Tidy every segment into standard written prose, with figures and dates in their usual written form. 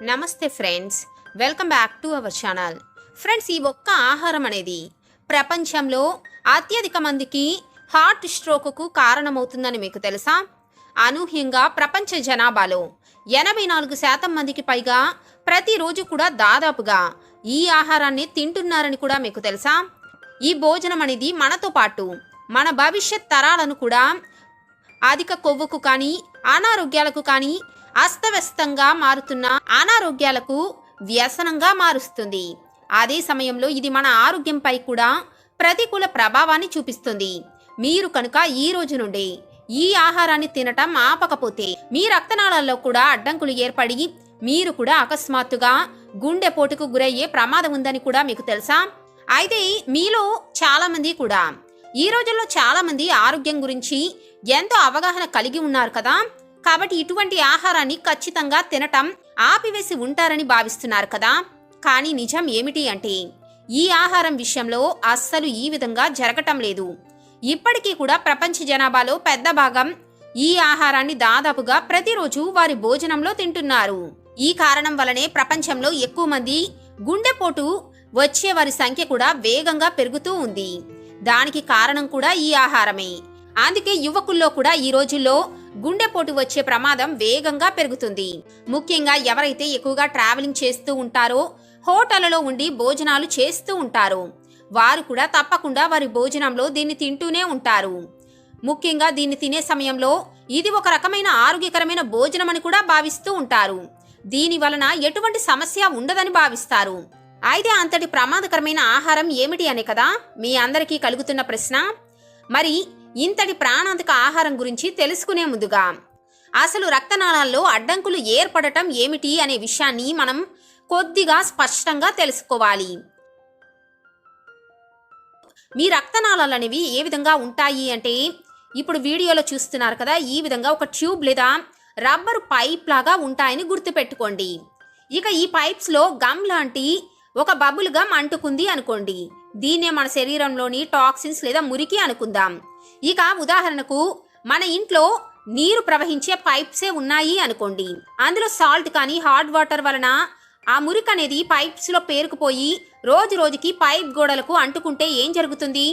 నమస్తే friends, welcome back to our channel. Friends, ఈ ఒక్క ఆహారం అనేది ప్రపంచంలో అత్యధిక మందికి హార్ట్ స్ట్రోక్కు కారణమవుతుందని మీకు తెలుసా? అనూహ్యంగా ప్రపంచ జనాభాలో 84% మందికి పైగా ప్రతిరోజు కూడా దాదాపుగా ఈ ఆహారాన్ని తింటున్నారని కూడా మీకు తెలుసా? ఈ భోజనం అనేది మనతో పాటు మన భవిష్యత్ తరాలను కూడా అధిక కొవ్వుకు కానీ అనారోగ్యాలకు కానీ అస్తవ్యస్తంగా మారుతున్న అనారోగ్యాలకు వ్యసనంగా మారుస్తుంది. అదే సమయంలో ఇది మన ఆరోగ్యంపై కూడా ప్రతికూల ప్రభావాన్ని చూపిస్తుంది. మీరు కనుక ఈ రోజు నుండి ఈ ఆహారాన్ని తినటం ఆపకపోతే మీ రక్తనాళాల్లో కూడా అడ్డంకులు ఏర్పడి మీరు కూడా అకస్మాత్తుగా గుండెపోటుకు గురయ్యే ప్రమాదం ఉందని కూడా మీకు తెలుసా? అయితే మీలో చాలా మంది కూడా ఈ రోజుల్లో చాలా మంది ఆరోగ్యం గురించి ఎంతో అవగాహన కలిగి ఉన్నారు కదా. కాబట్టి ఇటువంటి ఆహారాన్ని ఖచ్చితంగా తినటం ఆపివేసి ఉంటారని భావిస్తున్నారు కదా. కానీ నిజం ఏమిటి అంటే ఈ ఆహారం విషయంలో అస్సలు ఈ విధంగా జరగటం లేదు. ఇప్పటికీ కూడా ప్రపంచ జనాభాలో పెద్ద భాగం ఈ ఆహారాన్ని దాదాపుగా ప్రతిరోజు వారి భోజనంలో తింటున్నారు. ఈ కారణం వలనే ప్రపంచంలో ఎక్కువ మంది గుండెపోటు వచ్చే వారి సంఖ్య కూడా వేగంగా పెరుగుతూ ఉంది. దానికి కారణం కూడా ఈ ఆహారమే. అందుకే యువకుల్లో కూడా ఈ రోజుల్లో గుండెపోటు వచ్చే ప్రమాదం వేగంగా పెరుగుతుంది. ముఖ్యంగా ఎవరైతే ఎక్కువగా ట్రావెలింగ్ చేస్తూ ఉంటారో, హోటళ్లలో ఉండి భోజనాలు చేస్తూ ఉంటారో వారు కూడా తప్పకుండా వారి భోజనంలో దీన్ని తింటూనే ఉంటారు. ముఖ్యంగా దీన్ని తినే సమయంలో ఇది ఒక రకమైన ఆరోగ్యకరమైన భోజనం అని కూడా భావిస్తూ ఉంటారు. దీని వలన ఎటువంటి సమస్య ఉండదని భావిస్తారు. అయితే అంతటి ప్రమాదకరమైన ఆహారం ఏమిటి అనే కదా మీ అందరికీ కలుగుతున్న ప్రశ్న. మరి ఇంతటి ప్రాణాంతక ఆహారం గురించి తెలుసుకునే ముందుగా అసలు రక్తనాళాల్లో అడ్డంకులు ఏర్పడటం ఏమిటి అనే విషయాన్ని మనం కొద్దిగా స్పష్టంగా తెలుసుకోవాలి. మీ రక్తనాళాలు అనేవి ఏ విధంగా ఉంటాయి అంటే ఇప్పుడు వీడియోలో చూస్తున్నారు కదా, ఈ విధంగా ఒక ట్యూబ్ లేదా రబ్బరు పైప్ లాగా ఉంటాయని గుర్తుపెట్టుకోండి. ఇక ఈ పైప్స్లో గమ్ లాంటి ఒక బబుల్ గమ్ అంటుకుంది అనుకోండి. దీన్నే మన శరీరంలోని టాక్సిన్స్ లేదా మురికి అనుకుందాం. ఇక ఉదాహరణకు మన ఇంట్లో నీరు ప్రవహించే పైప్సే ఉన్నాయి అనుకోండి. అందులో సాల్ట్ కానీ హాట్ వాటర్ వలన ఆ మురికి అనేది పైప్స్ లో పేరుకుపోయి రోజు రోజుకి పైప్ గోడలకు అంటుకుంటే ఏం జరుగుతుంది?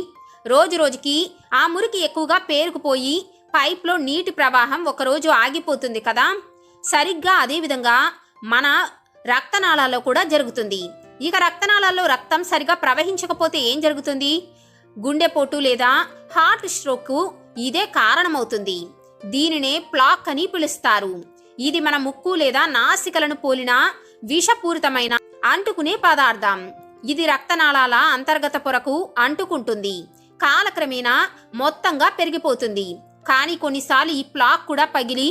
రోజు రోజుకి ఆ మురికి ఎక్కువగా పేరుకుపోయి పైప్ లో నీటి ప్రవాహం ఒకరోజు ఆగిపోతుంది కదా. సరిగ్గా అదే విధంగా మన రక్తనాళాల్లో కూడా జరుగుతుంది. ఇక రక్తనాళాల్లో రక్తం సరిగా ప్రవహించకపోతే ఏం జరుగుతుంది? గుండెపోటు లేదా హార్ట్ స్ట్రోక్ ఇదే కారణమవుతుంది. దీనినే ప్లాక్ అని పిలుస్తారు. ఇది మన ముక్కు లేదా నాసికలను పోలిన విషపూరితమైన అంటుకునే పదార్థం. ఇది రక్తనాళాల అంతర్గత పొరకు అంటుకుంటుంది. కాలక్రమేణా మొత్తంగా పెరిగిపోతుంది. కానీ కొన్నిసార్లు ఈ ప్లాక్ కూడా పగిలి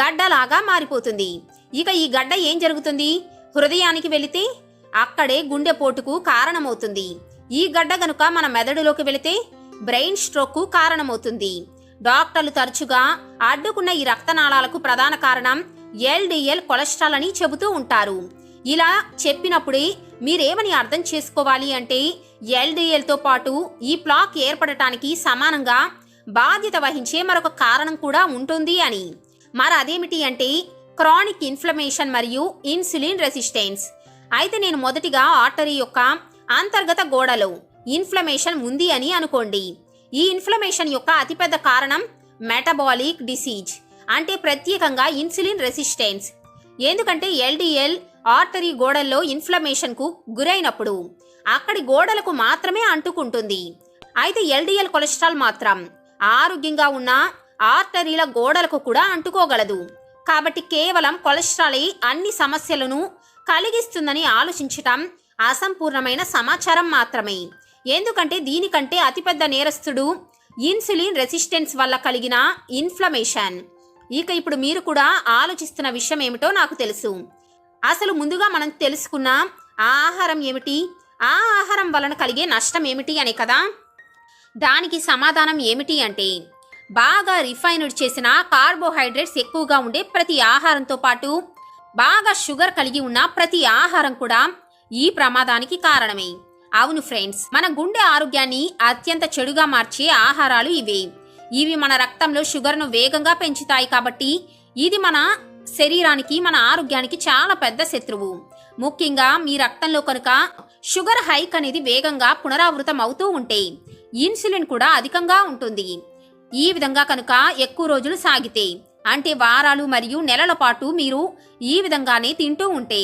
గడ్డలాగా మారిపోతుంది. ఇక ఈ గడ్డ ఏం జరుగుతుంది? హృదయానికి వెళితే అక్కడే గుండెపోటుకు కారణమవుతుంది. ఈ గడ్డ గనుక మన మెదడులోకి వెళితే బ్రెయిన్ స్ట్రోక్ కారణమవుతుంది. డాక్టర్లు తరచుగా అడ్డుకున్న ఈ రక్తనాళాలకు ప్రధాన కారణం LDL కొలెస్ట్రాల్ అని చెబుతూ ఉంటారు. ఇలా చెప్పినప్పుడే మీరేమని అర్థం చేసుకోవాలి అంటే LDL తో పాటు ఈ ప్లాక్ ఏర్పడటానికి సమానంగా బాధ్యత వహించే మరొక కారణం కూడా ఉంటుంది అని. మరి అదేమిటి అంటే క్రానిక్ ఇన్ఫ్లమేషన్ మరియు ఇన్సులిన్ రెసిస్టెన్స్. అయితే నేను మొదటిగా ఆర్టరీ యొక్క అంతర్గత గోడలో ఇన్ఫ్లమేషన్ ఉంది అని అనుకోండి. ఈ ఇన్ఫ్లమేషన్ యొక్క అతిపెద్ద కారణం మెటబాలిక్ డిసీజ్, అంటే ప్రత్యేకంగా ఇన్సులిన్ రెసిస్టెన్స్. ఎందుకంటే LDL ఆర్టరీ గోడల్లో ఇన్ఫ్లమేషన్ కు గురైనప్పుడు అక్కడి గోడలకు మాత్రమే అంటుకుంటుంది. అయితే LDL కొలెస్ట్రాల్ మాత్రం ఆరోగ్యంగా ఉన్న ఆర్టరీల గోడలకు కూడా అంటుకోగలదు. కాబట్టి కేవలం కొలెస్ట్రాలే అన్ని సమస్యలను కలిగిస్తుందని ఆలోచించటం అసంపూర్ణమైన సమాచారం మాత్రమే. ఎందుకంటే దీనికంటే అతిపెద్ద నేరస్తుడు ఇన్సులిన్ రెసిస్టెన్స్ వల్ల కలిగిన ఇన్ఫ్లమేషన్. ఇక ఇప్పుడు మీరు కూడా ఆలోచిస్తున్న విషయం ఏమిటో నాకు తెలుసు. అసలు ముందుగా మనం తెలుసుకున్న ఆ ఆహారం ఏమిటి, ఆ ఆహారం వలన కలిగే నష్టం ఏమిటి అనే కదా. దానికి సమాధానం ఏమిటి అంటే బాగా రిఫైన్డ్ చేసిన కార్బోహైడ్రేట్స్ ఎక్కువగా ఉండే ప్రతి ఆహారంతో పాటు బాగా షుగర్ కలిగి ఉన్న ప్రతి ఆహారం కూడా ఈ ప్రమాదానికి కారణమే. అవును ఫ్రెండ్స్, మన గుండె ఆరోగ్యాన్ని అత్యంత చెడుగా మార్చే ఆహారాలు ఇవే. ఇవి మన రక్తంలో షుగర్ను వేగంగా పెంచుతాయి. కాబట్టి ఇది మన శరీరానికి మన ఆరోగ్యానికి చాలా పెద్ద శత్రువు. ముఖ్యంగా మీ రక్తంలో కనుక షుగర్ హైక్ అనేది వేగంగా పునరావృతం అవుతూ ఉంటే ఇన్సులిన్ కూడా అధికంగా ఉంటుంది. ఈ విధంగా కనుక ఎక్కువ రోజులు సాగితే, అంటే వారాలు మరియు నెలల పాటు మీరు ఈ విధంగానే తింటూ ఉంటే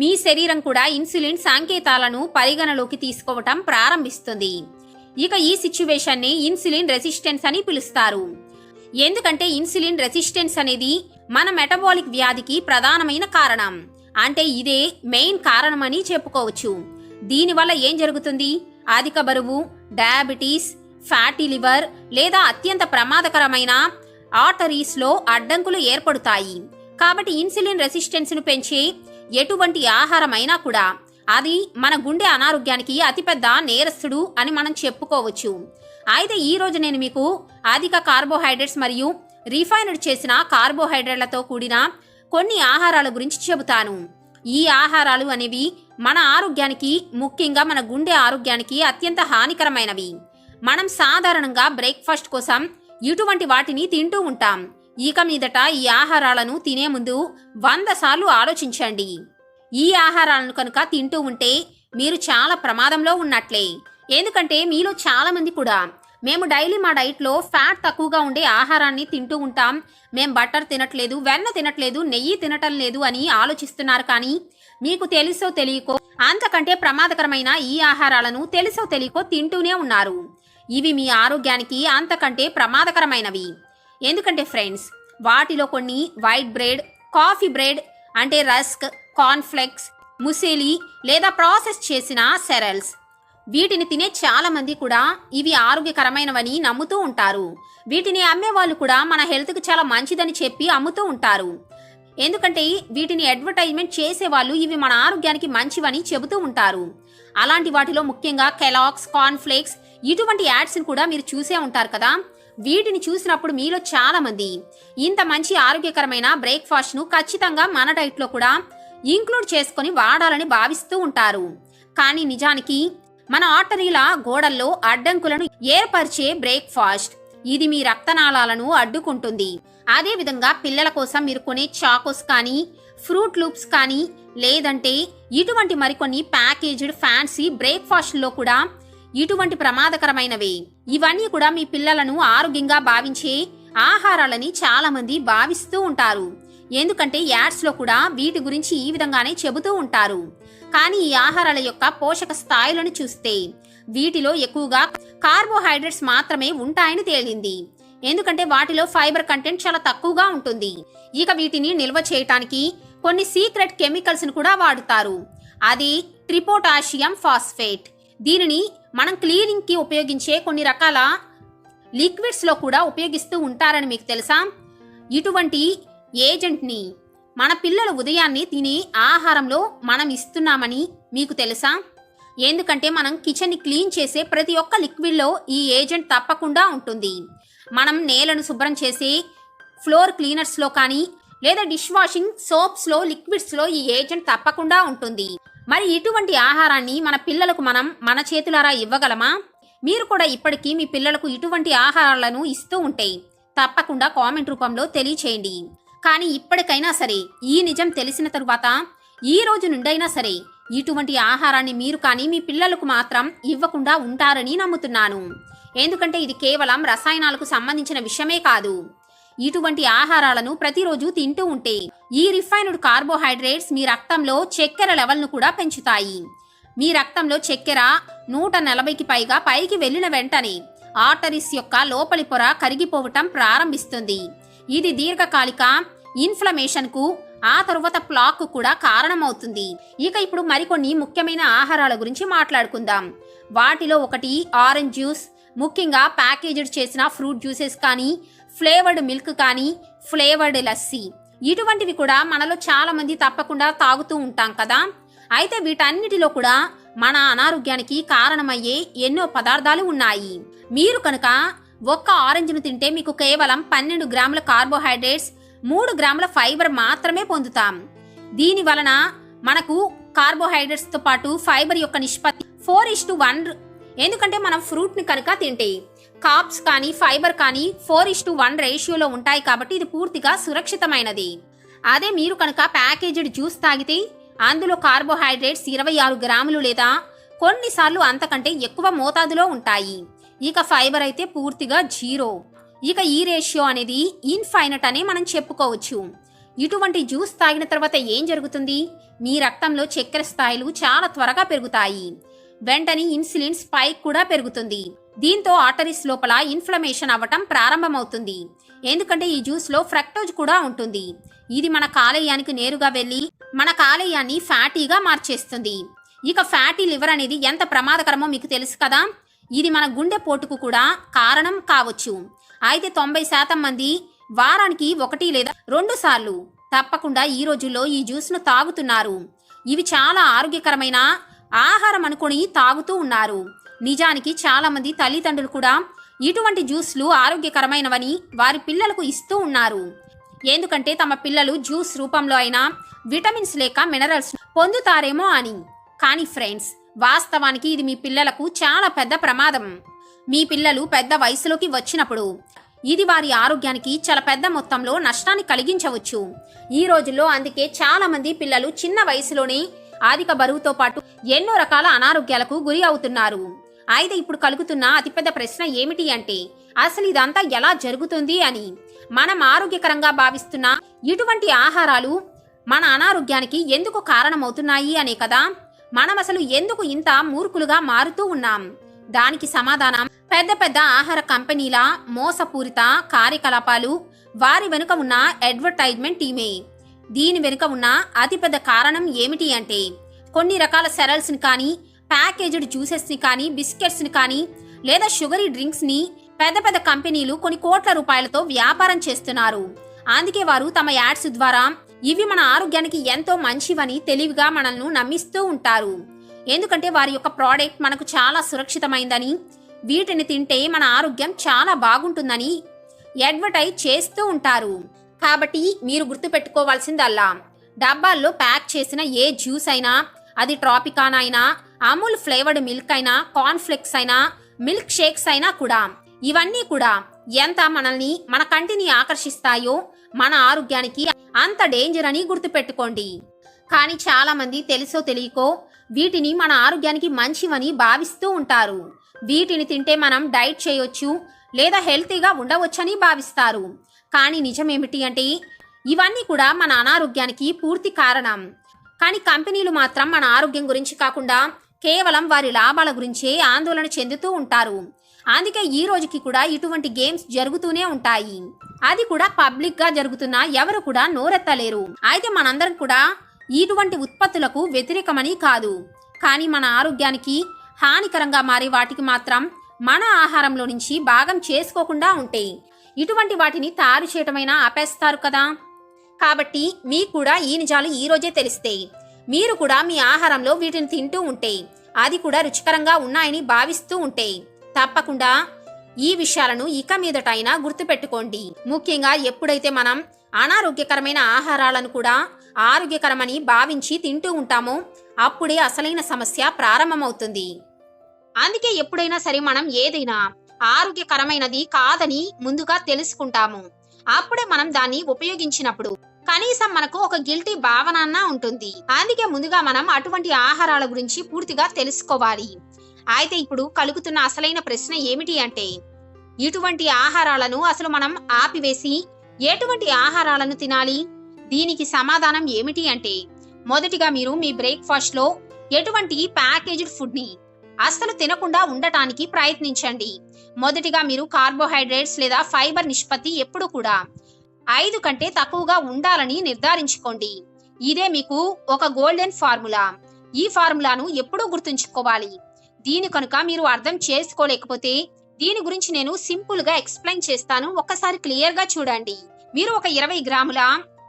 మీ శరీరం కూడా ఇన్సులిన్ సంకేతాలను పరిగణలోకి తీసుకోవటం ప్రారంభిస్తుంది. ఇక ఈ సిచ్యువేషన్ ని ఇన్సులిన్ రెసిస్టెన్స్ అని పిలుస్తారు. ఎందుకంటే ఇన్సులిన్ రెసిస్టెన్స్ అనేది మన మెటబాలిక్ వ్యాధికి ప్రధానమైన కారణం. అంటే ఇదే మెయిన్ కారణమని చెప్పుకోవచ్చు. దీనివల్ల ఏం జరుగుతుంది? అధిక బరువు, డయాబెటీస్, ఫ్యాటీ లివర్ లేదా అత్యంత ప్రమాదకరమైన ఆర్టరీస్ లో అడ్డంకులు ఏర్పడతాయి. కాబట్టి ఇన్సులిన్ రెసిస్టెన్స్ ను పెంచే ఎటువంటి ఆహారమైనా కూడా అది మన గుండె అనారోగ్యానికి అతిపెద్ద నేరస్తుడు అని మనం చెప్పుకోవచ్చు. అయితే ఈ రోజు నేను మీకు అధిక కార్బోహైడ్రేట్స్ మరియు రిఫైన్డ్ చేసిన కార్బోహైడ్రేట్లతో కూడిన కొన్ని ఆహారాల గురించి చెబుతాను. ఈ ఆహారాలు అనేవి మన ఆరోగ్యానికి, ముఖ్యంగా మన గుండె ఆరోగ్యానికి అత్యంత హానికరమైనవి. మనం సాధారణంగా బ్రేక్ఫాస్ట్ కోసం ఇటువంటి వాటిని తింటూ ఉంటాం. ఇక మీదట ఈ ఆహారాలను తినే ముందు 100 సార్లు ఆలోచించండి. ఈ ఆహారాలను కనుక తింటూ ఉంటే మీరు చాలా ప్రమాదంలో ఉన్నట్లే. ఎందుకంటే మీలో చాలా మంది కూడా మేము డైలీ మా డైట్లో ఫ్యాట్ తక్కువగా ఉండే ఆహారాన్ని తింటూ ఉంటాం, మేం బటర్ తినట్లేదు, వెన్న తినట్లేదు, నెయ్యి తినటం లేదు అని ఆలోచిస్తున్నారు. కానీ మీకు తెలుసో తెలియకో అంతకంటే ప్రమాదకరమైన ఈ ఆహారాలను తెలుసో తెలియకో తింటూనే ఉన్నారు. ఇవి మీ ఆరోగ్యానికి అంతకంటే ప్రమాదకరమైనవి. ఎందుకంటే ఫ్రెండ్స్, వాటిలో కొన్ని వైట్ బ్రెడ్, కాఫీ బ్రెడ్ అంటే రస్క్, కార్న్ఫ్లెక్స్, ముసేలి లేదా ప్రాసెస్ చేసిన సెరల్స్. వీటిని తినే చాలా మంది కూడా ఇవి ఆరోగ్యకరమైనవని నమ్ముతూ ఉంటారు. వీటిని అమ్మే వాళ్ళు కూడా మన హెల్త్కి చాలా మంచిదని చెప్పి అమ్ముతూ ఉంటారు. ఎందుకంటే వీటిని అడ్వర్టైజ్మెంట్ చేసే వాళ్ళు ఇవి మన ఆరోగ్యానికి మంచివని చెబుతూ ఉంటారు. అలాంటి వాటిలో ముఖ్యంగా కెలాగ్స్, కార్న్ఫ్లేక్స్ ఇటువంటి యాడ్స్ని కూడా మీరు చూసే ఉంటారు కదా. వీటిని చూసినప్పుడు మీలో చాలా మంది ఇంత మంచి ఆరోగ్యకరమైన బ్రేక్ఫాస్ట్ ను ఖచ్చితంగా మన డైట్ లో కూడా ఇంక్లూడ్ చేసుకొని వాడాలని భావిస్తూ ఉంటారు. కానీ నిజానికి మన ఆర్టరీల గోడల్లో అడ్డంకులను ఏర్పరిచే బ్రేక్ఫాస్ట్ ఇది మీ రక్తనాళాలను అడ్డుకుంటుంది. అదే విధంగా పిల్లల కోసం మీరు కొనే చాకోస్ కానీ, ఫ్రూట్ లూప్స్ కానీ, లేదంటే ఇటువంటి మరికొన్ని ప్యాకేజ్డ్ ఫ్యాన్సీ బ్రేక్ఫాస్ట్లో కూడా ఇటువంటి ప్రమాదకరమైనవే. ఇవన్నీ కూడా మీ పిల్లలను ఆరోగ్యంగా భావించే ఆహారాలని చాలా మంది భావిస్తూ ఉంటారు. ఎందుకంటే యాడ్స్ లో కూడా వీటి గురించి ఈ విధంగానే చెబుతూ ఉంటారు. కానీ ఈ ఆహారాల యొక్క పోషక స్థాయిలను చూస్తే వీటిలో ఎక్కువగా కార్బోహైడ్రేట్స్ మాత్రమే ఉంటాయని తేలింది. ఎందుకంటే వాటిలో ఫైబర్ కంటెంట్ చాలా తక్కువగా ఉంటుంది. ఇక వీటిని నిల్వ చేయటానికి కొన్ని సీక్రెట్ కెమికల్స్ ను కూడా వాడుతారు. అది ట్రిపోటాషియం ఫాస్ఫేట్. దీనిని మనం క్లీనింగ్ కి ఉపయోగించే కొన్ని రకాల లిక్విడ్స్ లో కూడా ఉపయోగిస్తూ ఉంటారని మీకు తెలుసా? ఇటువంటి ఏజెంట్ ని మన పిల్లలు ఉదయాన్నే తినే ఆహారంలో మనం ఇస్తున్నామని మీకు తెలుసా? ఎందుకంటే మనం కిచెన్ ని క్లీన్ చేసే ప్రతి ఒక్క లిక్విడ్ లో ఈ ఏజెంట్ తప్పకుండా ఉంటుంది. మనం నేలను శుభ్రం చేసే ఫ్లోర్ క్లీనర్స్ లో కానీ లేదా డిష్ వాషింగ్ సోప్స్ లో లిక్విడ్స్ లో ఈ ఏజెంట్ తప్పకుండా ఉంటుంది. మరి ఇటువంటి ఆహారాన్ని మన పిల్లలకు మనం మన చేతులారా ఇవ్వగలమా? మీరు కూడా ఇప్పటికీ మీ పిల్లలకు ఇటువంటి ఆహారాలను ఇస్తూ ఉంటే తప్పకుండా కామెంట్ రూపంలో తెలియచేయండి. కానీ ఇప్పటికైనా సరే ఈ నిజం తెలిసిన తరువాత ఈ రోజు నుండైనా సరే ఇటువంటి ఆహారాన్ని మీరు కానీ మీ పిల్లలకు మాత్రం ఇవ్వకుండా ఉంటారని నమ్ముతున్నాను. ఎందుకంటే ఇది కేవలం రసాయనాలకు సంబంధించిన విషయమే కాదు. ఇటువంటి ఆహారాలను ప్రతిరోజు తింటూ ఉంటే ఈ రిఫైన్డ్ కార్బోహైడ్రేట్స్ మీ రక్తంలో చక్కెర లెవెల్ను కూడా పెంచుతాయి. మీ రక్తంలో చక్కెర 140కి పైగా పైకి వెళ్లిన వెంటనే ఆర్టరీస్ యొక్క లోపలి పొర కరిగిపోవటం ప్రారంభిస్తుంది. ఇది దీర్ఘకాలిక ఇన్ఫ్లమేషన్ కు, ఆ తరువాత ప్లాక్ కు కూడా కారణమవుతుంది. ఇక ఇప్పుడు మరికొన్ని ముఖ్యమైన ఆహారాల గురించి మాట్లాడుకుందాం. వాటిలో ఒకటి ఆరెంజ్ జ్యూస్. ముఖ్యంగా ప్యాకేజ్డ్ చేసిన ఫ్రూట్ జ్యూసెస్ కానీ, ఫ్లేవర్డ్ మిల్క్ కానీ, ఫ్లేవర్డ్ లస్సీ ఇటువంటివి కూడా మనలో చాలా మంది తప్పకుండా తాగుతూ ఉంటాం కదా. అయితే వీటన్నిటిలో కూడా మన అనారోగ్యానికి కారణమయ్యే ఎన్నో పదార్థాలు ఉన్నాయి. మీరు కనుక ఒక్క ఆరెంజ్ను తింటే మీకు కేవలం 12 గ్రాముల కార్బోహైడ్రేట్స్, 3 గ్రాముల ఫైబర్ మాత్రమే పొందుతాం. దీని వలన మనకు కార్బోహైడ్రేట్స్ తో పాటు ఫైబర్ యొక్క నిష్పత్తి 4:1. ఎందుకంటే మనం ఫ్రూట్ ని కనుక తింటే కార్బ్స్ కానీ ఫైబర్ కానీ 4:1 రేషియోలో ఉంటాయి. కాబట్టి ఇది పూర్తిగా సురక్షితమైనది. అదే మీరు కనుక ప్యాకేజ్డ్ జ్యూస్ తాగితే అందులో కార్బోహైడ్రేట్స్ 26 గ్రాములు లేదా కొన్నిసార్లు అంతకంటే ఎక్కువ మోతాదులో ఉంటాయి. ఇక ఫైబర్ అయితే పూర్తిగా 0. ఇక ఈ రేషియో అనేది ఇన్ఫైనట్ అని మనం చెప్పుకోవచ్చు. ఇటువంటి జ్యూస్ తాగిన తర్వాత ఏం జరుగుతుంది? మీ రక్తంలో చక్కెర స్థాయిలు చాలా త్వరగా పెరుగుతాయి. వెంటనే ఇన్సులిన్ స్పైక్ కూడా పెరుగుతుంది. దీంతో ఆర్టరీస్ లోపల ఇన్ఫ్లమేషన్ అవ్వటం ప్రారంభమవుతుంది. ఎందుకంటే ఈ జ్యూస్లో ఫ్రక్టోజ్ కూడా ఉంటుంది. ఇది మన కాలేయానికి నేరుగా వెళ్ళి మన కాలేయాన్ని ఫ్యాటీగా మార్చేస్తుంది. ఇక ఫ్యాటీ లివర్ అనేది ఎంత ప్రమాదకరమో మీకు తెలుసు కదా. ఇది మన గుండె పోటుకు కూడా కారణం కావచ్చు. అయితే 90% మంది వారానికి 1 లేదా 2 సార్లు తప్పకుండా ఈ రోజుల్లో ఈ జ్యూస్ను తాగుతున్నారు. ఇవి చాలా ఆరోగ్యకరమైన ఆహారం అనుకుని తాగుతూ ఉన్నారు. నిజానికి చాలా మంది తల్లిదండ్రులు కూడా ఇటువంటి జ్యూస్లు ఆరోగ్యకరమైనవని వారి పిల్లలకు ఇస్తూ ఉన్నారు. ఎందుకంటే తమ పిల్లలు జ్యూస్ రూపంలో అయినా విటమిన్స్ లేక మినరల్స్ పొందుతారేమో అని. కానీ ఫ్రెండ్స్, వాస్తవానికి ఇది మీ పిల్లలకు చాలా పెద్ద ప్రమాదం. మీ పిల్లలు పెద్ద వయసులోకి వచ్చినప్పుడు ఇది వారి ఆరోగ్యానికి చాలా పెద్ద మొత్తంలో నష్టాన్ని కలిగించవచ్చు. ఈ రోజుల్లో అందుకే చాలా మంది పిల్లలు చిన్న వయసులోనే అధిక బరువుతో పాటు ఎన్నో రకాల అనారోగ్యాలకు గురి అవుతున్నారు. అయితే ఇప్పుడు కలుగుతున్న అతిపెద్ద ప్రశ్న ఏమిటి అంటే, అసలు ఇదంతా ఎలా జరుగుతుంది అని. మనం ఆరోగ్యకరంగా భావిస్తున్న ఇటువంటి ఆహారాలు మన అనారోగ్యానికి ఎందుకు కారణమవుతున్నాయి అనే కదా. మనం అసలు ఎందుకు ఇంత మూర్ఖులుగా మారుతూ ఉన్నాం? దానికి సమాధానం పెద్ద పెద్ద ఆహార కంపెనీల మోసపూరిత కార్యకలాపాలు, వారి వెనుక ఉన్న అడ్వర్టైజ్మెంట్ టీమే. దీని వెనుక ఉన్న అతిపెద్ద కారణం ఏమిటి అంటే, కొన్ని రకాల సెరల్స్ని కానీ, ప్యాకేజ్డ్ జ్యూసెస్ని కానీ, బిస్కెట్స్ని కానీ లేదా షుగరీ డ్రింక్స్ని పెద్ద పెద్ద కంపెనీలు కొన్ని కోట్ల రూపాయలతో వ్యాపారం చేస్తున్నారు. అందుకే వారు తమ యాడ్స్ ద్వారా ఇవి మన ఆరోగ్యానికి ఎంతో మంచివని తెలివిగా మనల్ని నమ్మిస్తూ ఉంటారు. ఎందుకంటే వారి యొక్క ప్రోడక్ట్ మనకు చాలా సురక్షితమైందని, వీటిని తింటే మన ఆరోగ్యం చాలా బాగుంటుందని అడ్వర్టైజ్ చేస్తూ ఉంటారు. కాబట్టి మీరు గుర్తుపెట్టుకోవాల్సిందల్లా, డబ్బాల్లో ప్యాక్ చేసిన ఏ జ్యూస్ అయినా, అది ట్రాపికానా అయినా, అమూల్ ఫ్లేవర్డ్ మిల్క్ అయినా, కార్న్ఫ్లెక్స్ అయినా, మిల్క్ షేక్స్ అయినా కూడా, ఇవన్నీ కూడా ఎంత మనల్ని మన కంటిని ఆకర్షిస్తాయో మన ఆరోగ్యానికి అంత డేంజర్ అని గుర్తుపెట్టుకోండి. కానీ చాలా మంది తెలుసో తెలియకో వీటిని మన ఆరోగ్యానికి మంచివని భావిస్తూ ఉంటారు. వీటిని తింటే మనం డైట్ చేయొచ్చు లేదా హెల్తీగా ఉండవచ్చని భావిస్తారు. కానీ నిజమేమిటి అంటే, ఇవన్నీ కూడా మన అనారోగ్యానికి పూర్తి కారణం. కానీ కంపెనీలు మాత్రం మన ఆరోగ్యం గురించి కాకుండా కేవలం వారి లాభాల గురించే ఆందోళన చెందుతూ ఉంటారు. అందుకే ఈ రోజుకి కూడా ఇటువంటి గేమ్స్ జరుగుతూనే ఉంటాయి. అది కూడా పబ్లిక్ గా జరుగుతున్నా ఎవరు కూడా నోరెత్తలేరు. అయితే మనందరం కూడా ఇటువంటి ఉత్పత్తులకు వ్యతిరేకమని కాదు, కానీ మన ఆరోగ్యానికి హానికరంగా మారే వాటికి మాత్రం మన ఆహారంలో నుంచి భాగం చేసుకోకుండా ఉంటే ఇటువంటి వాటిని తయారు చేయటమైనా ఆపేస్తారు కదా. కాబట్టి మీకు కూడా ఈ నిజాలు ఈ రోజే తెలిస్తే, మీరు కూడా మీ ఆహారంలో వీటిని తింటూ ఉంటే, అది కూడా రుచికరంగా ఉన్నాయని భావిస్తూ ఉంటే, తప్పకుండా ఈ విషయాలను ఇక మీదటైనా గుర్తుపెట్టుకోండి. ముఖ్యంగా ఎప్పుడైతే మనం అనారోగ్యకరమైన ఆహారాలను కూడా ఆరోగ్యకరమని భావించి తింటూ ఉంటామో అప్పుడే అసలైన సమస్య ప్రారంభమవుతుంది. అందుకే ఎప్పుడైనా సరే మనం ఏదైనా ఆరోగ్యకరమైనది కాదని ముందుగా తెలుసుకుంటాము. అప్పుడే మనం దాన్ని ఉపయోగించినప్పుడు కనీసం మనకు ఒక గిల్టీ భావన ఉంటుంది. అందుకే ముందుగా మనం అటువంటి ఆహారాల గురించి పూర్తిగా తెలుసుకోవాలి. అయితే ఇప్పుడు కలుగుతున్న అసలైన ప్రశ్న ఏమిటి అంటే, ఇటువంటి ఆహారాలను అసలు మనం ఆపివేసి ఎటువంటి ఆహారాలను తినాలి? దీనికి సమాధానం ఏమిటి అంటే, మొదటిగా మీరు మీ బ్రేక్ఫాస్ట్ లో ఎటువంటి ప్యాకేజ్డ్ ఫుడ్ ని అస్సలు తినకుండా ఉండటానికి ప్రయత్నించండి. మొదటిగా మీరు కార్బోహైడ్రేట్స్ లేదా ఫైబర్ నిష్పత్తి ఎప్పుడు కూడా 5 కంటే తక్కువగా ఉండాలని నిర్ధారించుకోండి. ఇదే మీకు ఒక గోల్డెన్ ఫార్ములా. ఈ ఫార్ములాను ఎప్పుడూ గుర్తుంచుకోవాలి. దీని కనుక మీరు అర్థం చేసుకోలేకపోతే దీని గురించి నేను సింపుల్ గా ఎక్స్ప్లెయిన్ చేస్తాను. ఒక్కసారి క్లియర్ గా చూడండి. మీరు ఒక 20 గ్రాముల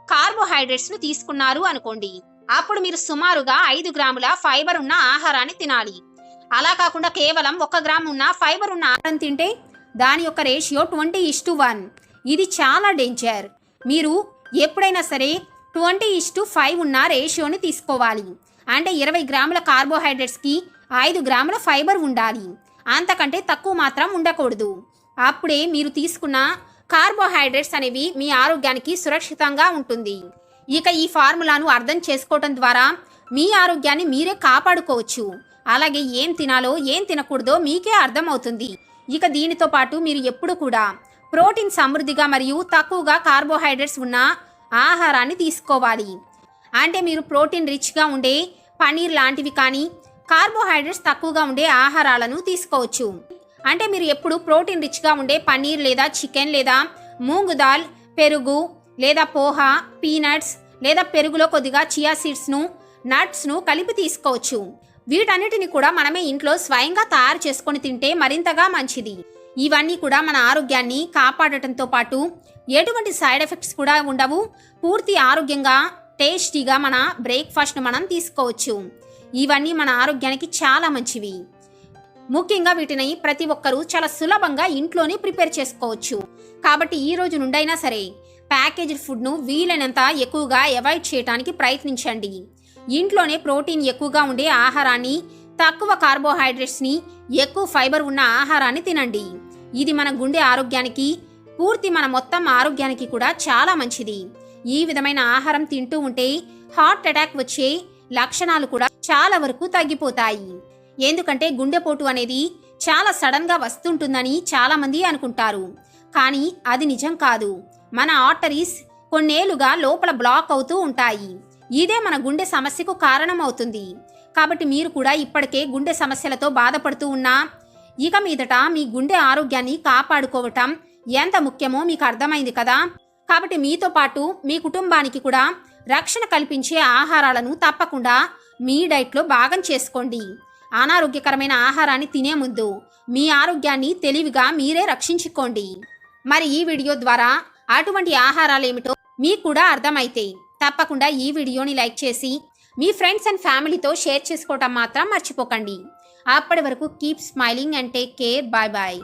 కార్బోహైడ్రేట్స్ ను తీసుకున్నారు అనుకోండి. అప్పుడు మీరు సుమారుగా 5 గ్రాముల ఫైబర్ ఉన్న ఆహారాన్ని తినాలి. అలా కాకుండా కేవలం 1 గ్రాము ఉన్న ఫైబర్ ఉన్న ఆహారం తింటే దాని యొక్క రేషియో 20:1. ఇది చాలా డేంజర్. మీరు ఎప్పుడైనా సరే 20:5 ఉన్న రేషియోని తీసుకోవాలి. అంటే 20 గ్రాముల కార్బోహైడ్రేట్స్కి 5 గ్రాముల ఫైబర్ ఉండాలి. అంతకంటే తక్కువ మాత్రం ఉండకూడదు. అప్పుడే మీరు తీసుకున్న కార్బోహైడ్రేట్స్ అనేవి మీ ఆరోగ్యానికి సురక్షితంగా ఉంటుంది. ఇక ఈ ఫార్ములాను అర్థం చేసుకోవటం ద్వారా మీ ఆరోగ్యాన్ని మీరే కాపాడుకోవచ్చు. అలాగే ఏం తినాలో ఏం తినకూడదో మీకే అర్థమవుతుంది. ఇక దీనితో పాటు మీరు ఎప్పుడు కూడా ప్రోటీన్ సమృద్ధిగా మరియు తక్కువగా కార్బోహైడ్రేట్స్ ఉన్న ఆహారాన్ని తీసుకోవాలి. అంటే మీరు ప్రోటీన్ రిచ్గా ఉండే పనీర్ లాంటివి కానీ కార్బోహైడ్రేట్స్ తక్కువగా ఉండే ఆహారాలను తీసుకోవచ్చు. అంటే మీరు ఎప్పుడు ప్రోటీన్ రిచ్గా ఉండే పనీర్ లేదా చికెన్ లేదా మూంగు దాల్, పెరుగు లేదా పోహా, పీనట్స్ లేదా పెరుగులో కొద్దిగా చియా సీడ్స్ను, నట్స్ను కలిపి తీసుకోవచ్చు. వీటన్నిటిని కూడా మనమే ఇంట్లో స్వయంగా తయారు చేసుకొని తింటే మరింతగా మంచిది. ఇవన్నీ కూడా మన ఆరోగ్యాన్ని కాపాడటంతో పాటు ఎటువంటి సైడ్ ఎఫెక్ట్స్ కూడా ఉండవు. పూర్తి ఆరోగ్యంగా టేస్టీగా మన బ్రేక్ఫాస్ట్ను మనం తీసుకోవచ్చు. ఇవన్నీ మన ఆరోగ్యానికి చాలా మంచివి. ముఖ్యంగా వీటిని ప్రతి ఒక్కరూ చాలా సులభంగా ఇంట్లోనే ప్రిపేర్ చేసుకోవచ్చు. కాబట్టి ఈ రోజు నుండైనా సరే ప్యాకేజ్డ్ ఫుడ్ను వీలైనంత ఎక్కువగా అవాయిడ్ చేయడానికి ప్రయత్నించండి. ఇంట్లోనే ప్రోటీన్ ఎక్కువగా ఉండే ఆహారాన్ని, తక్కువ కార్బోహైడ్రేట్స్ని, ఎక్కువ ఫైబర్ ఉన్న ఆహారాన్ని తినండి. ఇది మన గుండె ఆరోగ్యానికి, పూర్తి మన మొత్తం ఆరోగ్యానికి కూడా చాలా మంచిది. ఈ విధమైన ఆహారం తింటూ ఉంటే హార్ట్ అటాక్ వచ్చే లక్షణాలు కూడా చాలా వరకు తగ్గిపోతాయి. ఎందుకంటే గుండెపోటు అనేది చాలా సడన్గా వస్తుంటుందని చాలా మంది అనుకుంటారు. కానీ అది నిజం కాదు. మన ఆర్టరీస్ కొన్నేళ్లుగా లోపల బ్లాక్ అవుతూ ఉంటాయి. ఇదే మన గుండె సమస్యకు కారణం అవుతుంది. కాబట్టి మీరు కూడా ఇప్పటికే గుండె సమస్యలతో బాధపడుతూ ఉన్నా ఇక మీదట మీ గుండె ఆరోగ్యాన్ని కాపాడుకోవటం ఎంత ముఖ్యమో మీకు అర్థమైంది కదా. కాబట్టి మీతో పాటు మీ కుటుంబానికి కూడా రక్షణ కల్పించే ఆహారాలను తప్పకుండా మీ డైట్లో భాగం చేసుకోండి. అనారోగ్యకరమైన ఆహారాన్ని తినే ముందు మీ ఆరోగ్యాన్ని తెలివిగా మీరే రక్షించుకోండి. మరి ఈ వీడియో ద్వారా అటువంటి ఆహారాలు ఏమిటో మీకు కూడా అర్థమైతే తప్పకుండా ఈ వీడియోని లైక్ చేసి మీ ఫ్రెండ్స్ అండ్ ఫ్యామిలీతో షేర్ చేసుకోవటం మాత్రం మర్చిపోకండి. అప్పటి వరకు keep smiling and take care. Bye bye.